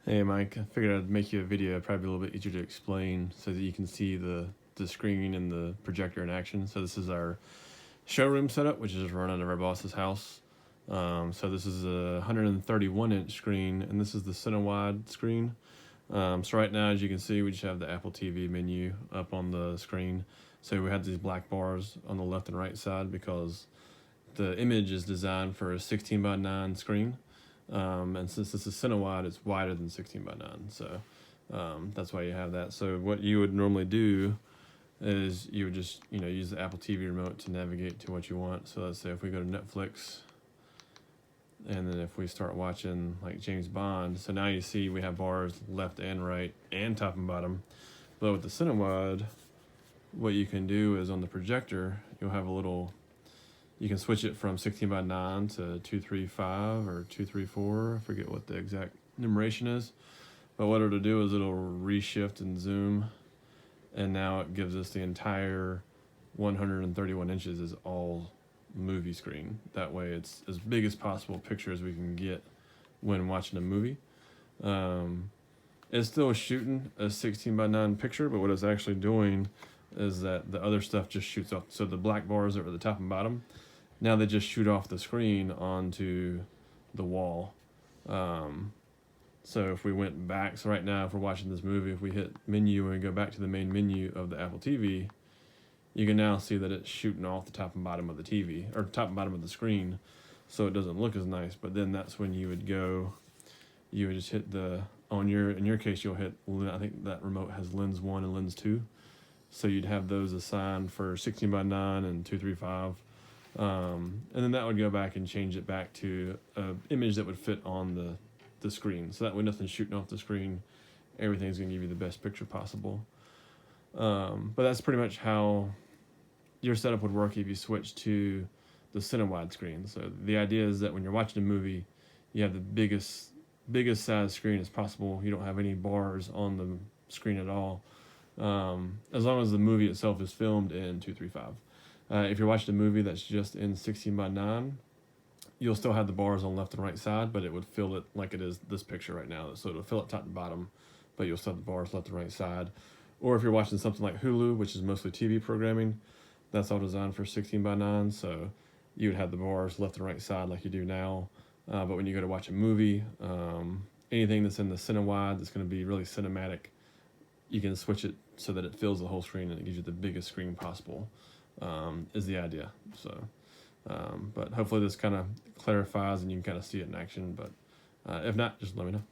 Hey Mike, I figured I'd make you a video. It'd probably be a little bit easier to explain so that you can see the screen and the projector in action. So this is our showroom setup, which is run out of our boss's house. So this is a 131-inch screen, and this is the Cinewide screen. So right now, as you can see, we just have the Apple TV menu up on the screen. So we have these black bars on the left and right side because the image is designed for a 16:9 screen. And since this is Cinewide, it's wider than 16:9. So that's why you have that. So what you would normally do is you would just, use the Apple TV remote to navigate to what you want. So let's say if we go to Netflix, and then if we start watching like James Bond, so now you see we have bars left and right and top and bottom. But with the Cinewide, what you can do is on the projector, you'll have a little, you can switch it from 16:9 to 235 or 234. I forget what the exact numeration is. But what it'll do is it'll reshift and zoom. And now it gives us the entire 131 inches is all movie screen. That way it's as big as possible picture as we can get when watching a movie. It's still shooting a 16:9 picture, but what it's actually doing is that the other stuff just shoots off. So the black bars that are the top and bottom, now they just shoot off the screen onto the wall. So if we went back, so right now if we're watching this movie, if we hit menu and we go back to the main menu of the Apple TV, you can now see that it's shooting off the top and bottom of the TV, or top and bottom of the screen, so it doesn't look as nice. But then that's when you would go, you would just hit the, in your case, you'll hit, I think that remote has lens 1 and lens 2. So you'd have those assigned for 16:9 and 235. And then that would go back and change it back to an image that would fit on the screen. So that way nothing's shooting off the screen. Everything's going to give you the best picture possible. But that's pretty much how your setup would work if you switch to the Cinewide screen. So the idea is that when you're watching a movie, you have the biggest size screen as possible. You don't have any bars on the screen at all. As long as the movie itself is filmed in 235. If you're watching a movie that's just in 16:9, you'll still have the bars on left and right side, but it would fill it like it is this picture right now. So it'll fill it top and bottom, but you'll still have the bars left and right side. Or if you're watching something like Hulu, which is mostly TV programming, that's all designed for 16:9. So you would have the bars left and right side like you do now. But when you go to watch a movie, anything that's in the Cinewide that's going to be really cinematic, you can switch it so that it fills the whole screen and it gives you the biggest screen possible, is the idea. So, but hopefully this kind of clarifies and you can kind of see it in action. But if not, just let me know.